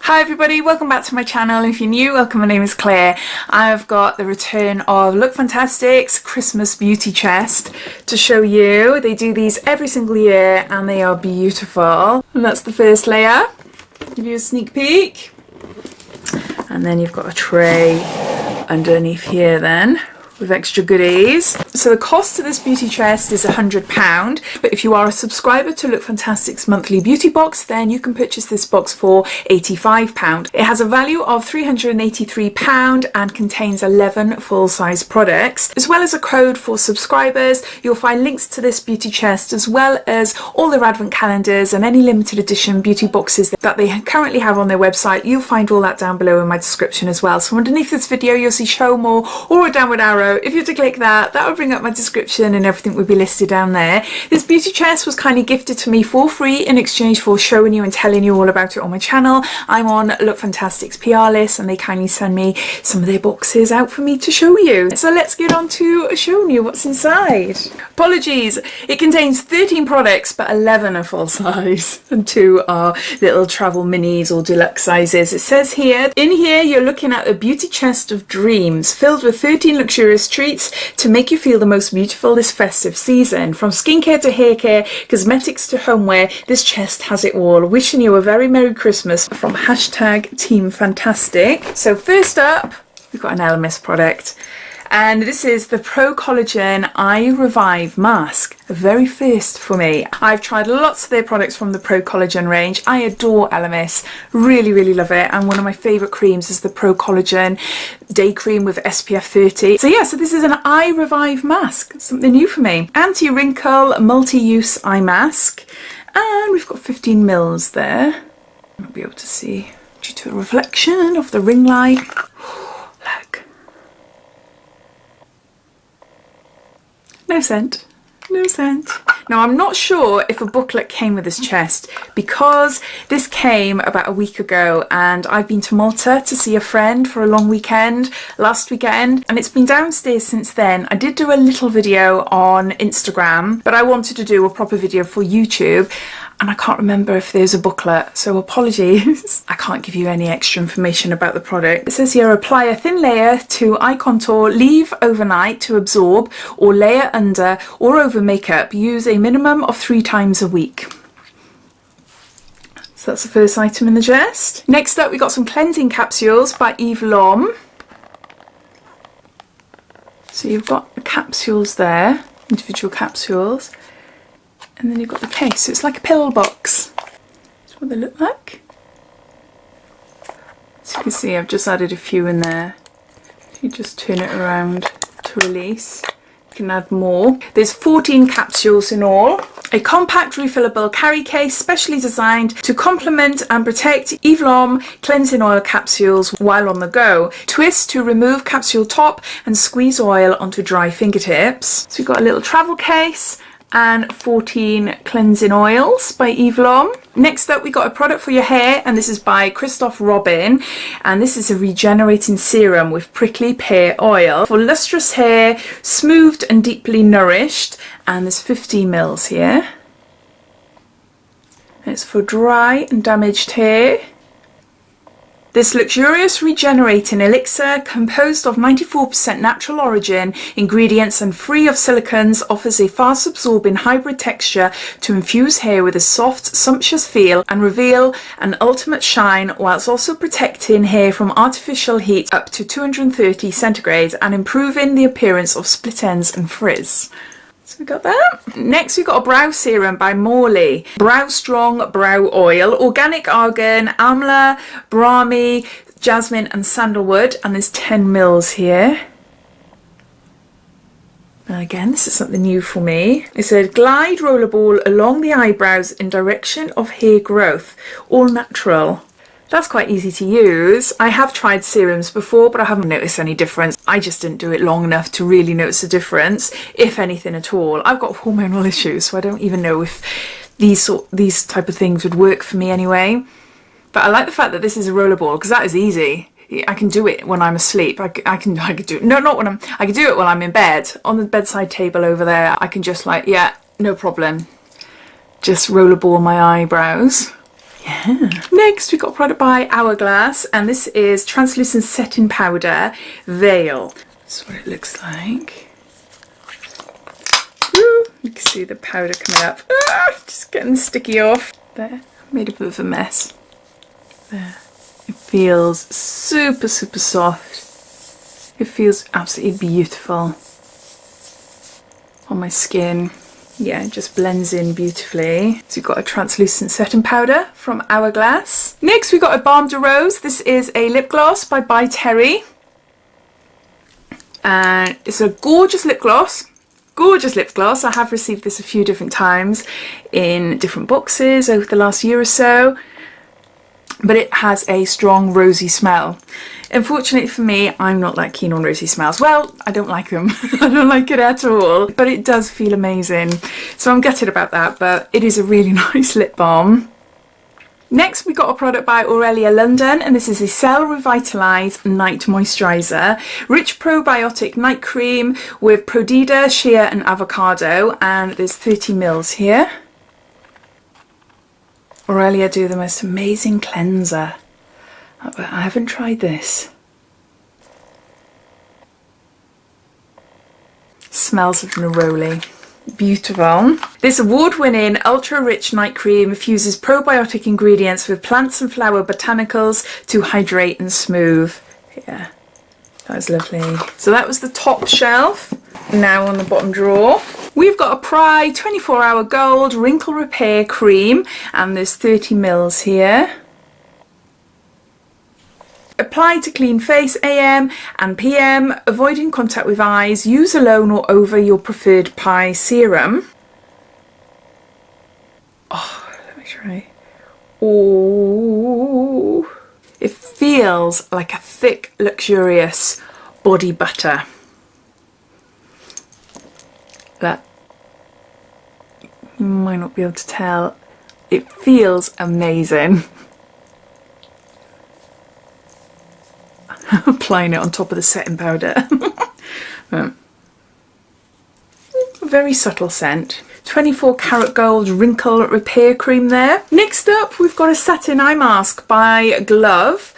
Hi everybody, welcome back to my channel. If you're new, welcome, my name is Claire. I've got the return of Look Fantastic's Christmas Beauty Chest to show you. They do these every single year and they are beautiful. And that's the first layer. Give you a sneak peek. And then you've got a tray underneath here then, with extra goodies. So the cost of this beauty chest is £100, but if you are a subscriber to Look Fantastic's monthly beauty box, then you can purchase this box for £85. It has a value of £383 and contains 11 full-size products, as well as a code for subscribers. You'll find links to this beauty chest, as well as all their advent calendars and any limited edition beauty boxes that they currently have on their website. You'll find all that down below in my description as well. So underneath this video, you'll see show more or a downward arrow. If you were to click that, that would bring up my description and everything would be listed down there. This beauty chest was kindly gifted to me for free in exchange for showing you and telling you all about it on my channel. I'm on Look Fantastic's PR list and they kindly send me some of their boxes out for me to show you. So let's get on to showing you what's inside. Apologies, it contains 13 products but 11 are full size and 2 are little travel minis or deluxe sizes. It says here, in here you're looking at a beauty chest of dreams filled with 13 luxurious treats to make you feel the most beautiful this festive season. From skincare to hair care, cosmetics to homeware, this chest has it all. Wishing you a very Merry Christmas from #Team Fantastic. So first up, we've got an Elemis product. And this is the Pro Collagen Eye Revive Mask, the very first for me. I've tried lots of their products from the Pro Collagen range. I adore Elemis, really love it. And one of my favourite creams is the Pro Collagen Day Cream with SPF 30. So yeah, so this is an Eye Revive Mask, something new for me. Anti-wrinkle, multi-use eye mask. And we've got 15 mils there. I'll be able to see due to a reflection of the ring light. Look. No scent, no scent. Now I'm not sure if a booklet came with this chest because this came about a week ago and I've been to Malta to see a friend for a long weekend last weekend and it's been downstairs since then. I did do a little video on Instagram, but I wanted to do a proper video for YouTube and I can't remember if there's a booklet, so apologies. I can't give you any extra information about the product. It says here, apply a thin layer to eye contour, leave overnight to absorb, or layer under or over makeup. Use a minimum of 3 times a week. So that's the first item in the chest. Next up, we got some cleansing capsules by Eve Lom. So you've got the capsules there, individual capsules. And then you've got the case, so it's like a pill box. That's what they look like. So you can see I've just added a few in there. You just turn it around to release. You can add more. There's 14 capsules in all. A compact refillable carry case specially designed to complement and protect Eve Lom cleansing oil capsules while on the go. Twist to remove capsule top and squeeze oil onto dry fingertips. So we've got a little travel case and 14 cleansing oils by Eve Lom. Next up, we got a product for your hair, and this is by Christophe Robin, and this is a regenerating serum with prickly pear oil for lustrous hair, smoothed and deeply nourished, and there's 50 mils here. And it's for dry and damaged hair. This luxurious regenerating elixir, composed of 94% natural origin ingredients and free of silicons, offers a fast absorbing hybrid texture to infuse hair with a soft, sumptuous feel and reveal an ultimate shine, whilst also protecting hair from artificial heat up to 230 centigrade and improving the appearance of split ends and frizz. So we got that. Next we've got a brow serum by Mauli. Brow Strong Brow Oil, organic argan, amla, brahmi, jasmine and sandalwood, and there's 10 mils here. Now again, this is something new for me. It said glide rollerball along the eyebrows in direction of hair growth, all natural. That's quite easy to use. I have tried serums before, but I haven't noticed any difference. I just didn't do it long enough to really notice a difference, if anything at all. I've got hormonal issues, so I don't even know if these type of things would work for me anyway. But I like the fact that this is a rollerball, because that is easy. I can do it when I'm asleep. I can do it. No, not when I can do it while I'm in bed. On the bedside table over there, I can just like, yeah, no problem. Just rollerball my eyebrows. Yeah. Next, we've got a product by Hourglass, and this is Translucent Setting Powder Veil. That's what it looks like. Woo, you can see the powder coming up. Ah, just getting sticky off. There, made a bit of a mess. There. It feels super, super soft. It feels absolutely beautiful on my skin. Yeah, it just blends in beautifully. So you've got a translucent setting powder from Hourglass. Next we've got a Balm de Rose. This is a lip gloss by Terry. And it's a gorgeous lip gloss. Gorgeous lip gloss. I have received this a few different times in different boxes over the last year or so. But it has a strong rosy smell. Unfortunately for me, I'm not that keen on rosy smells. Well, I don't like them. I don't like it at all. But it does feel amazing. So I'm gutted about that, but it is a really nice lip balm. Next, we got a product by Aurelia London, and this is a Cell Revitalize Night Moisturiser. Rich probiotic night cream with Prodida, shea and avocado, and there's 30 mils here. Aurelia do the most amazing cleanser. But I haven't tried this. Smells of neroli. Beautiful. This award-winning ultra-rich night cream fuses probiotic ingredients with plants and flower botanicals to hydrate and smooth. Yeah, that was lovely. So that was the top shelf. Now on the bottom drawer, we've got a Prai 24-hour gold wrinkle repair cream, and there's 30 mils here. Apply to clean face AM and PM, avoiding contact with eyes. Use alone or over your preferred Prai serum. Oh, let me try. Oh, it feels like a thick, luxurious body butter. That you might not be able to tell. It feels amazing. Applying it on top of the setting powder. A very subtle scent. 24 karat gold wrinkle repair cream there. Next up, we've got a satin eye mask by Glove.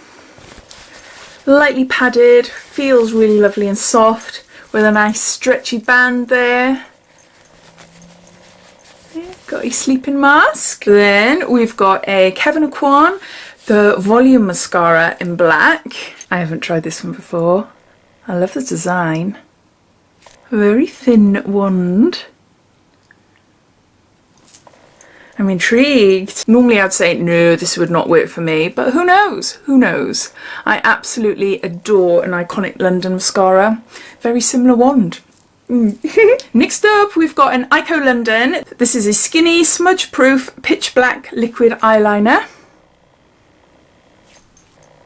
Lightly padded, feels really lovely and soft, with a nice stretchy band there. Got a sleeping mask. Then we've got a Kevyn Aucoin, the volume mascara in black. I haven't tried this one before. I love the design. A very thin wand. I'm intrigued. Normally I'd say no, this would not work for me, but who knows? Who knows? I absolutely adore an iconic London mascara. Very similar wand. Next up, we've got an Eyeko London. This is a skinny, smudge-proof, pitch black liquid eyeliner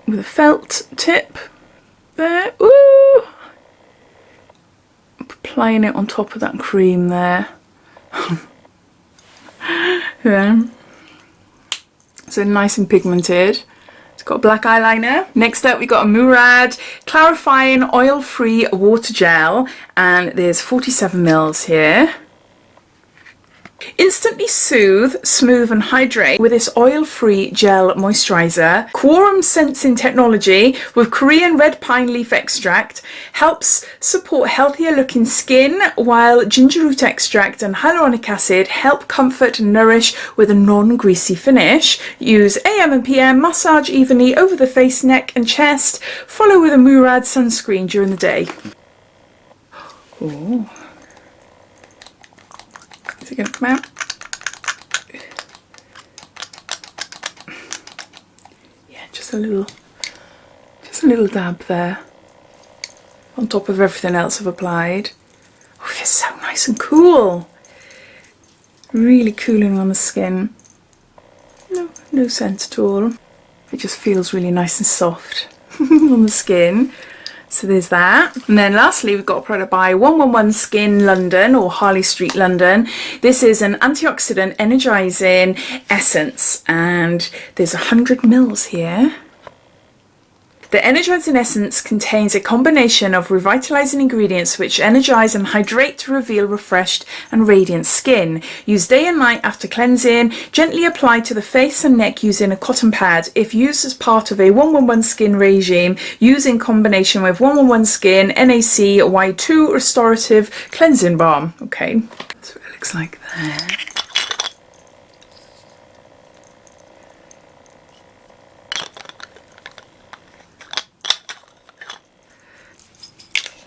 with a felt tip there. Ooh! Applying it on top of that cream there. Yeah. So nice and pigmented. It's got a black eyeliner. Next up we got a Murad clarifying oil-free water gel, and there's 47 mils here. Instantly soothe, smooth and hydrate with this oil-free gel moisturiser. Quorum sensing technology with Korean red pine leaf extract helps support healthier looking skin, while ginger root extract and hyaluronic acid help comfort and nourish with a non-greasy finish. Use AM and PM, massage evenly over the face, neck and chest. Follow with a Murad sunscreen during the day. Ooh. Is it going to come out? Yeah, just a little dab there on top of everything else I've applied. Oh, it feels so nice and cool. Really cooling on the skin. No scent at all. It just feels really nice and soft on the skin. So there's that. And then lastly, we've got a product by 111 Skin London, or Harley Street London. This is an antioxidant energizing essence, and there's 100 mils here. The Energizing Essence contains a combination of revitalizing ingredients which energize and hydrate to reveal refreshed and radiant skin. Use day and night after cleansing. Gently apply to the face and neck using a cotton pad. If used as part of a 111 skin regime, use in combination with 111 Skin NAC Y2 Restorative Cleansing Balm. Okay, that's what it looks like there.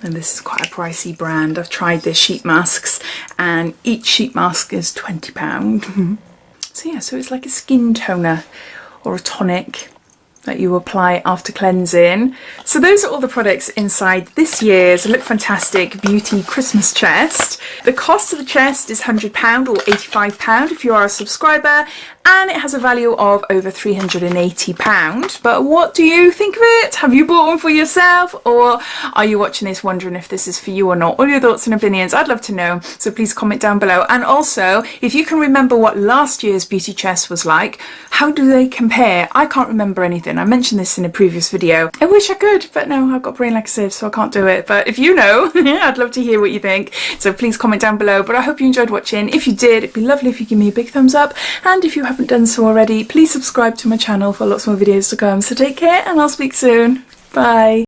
And this is quite a pricey brand. I've tried their sheet masks and each sheet mask is £20. So yeah, so it's like a skin toner or a tonic that you apply after cleansing. So those are all the products inside this year's Look Fantastic Beauty Christmas chest. The cost of the chest is £100 or £85 if you are a subscriber, and it has a value of over £380. But what do you think of it? Have you bought one for yourself, or are you watching this wondering if this is for you or not? All your thoughts and opinions, I'd love to know, so please comment down below. And also, if you can remember what last year's beauty chest was like, how do they compare? I can't remember anything. I mentioned this in a previous video. I wish I could, but no, I've got brain like a sieve, so I can't do it. But if you know, I'd love to hear what you think. So please comment down below. But I hope you enjoyed watching. If you did, it'd be lovely if you give me a big thumbs up. And if you haven't done so already, please subscribe to my channel for lots more videos to come. So take care, and I'll speak soon. Bye.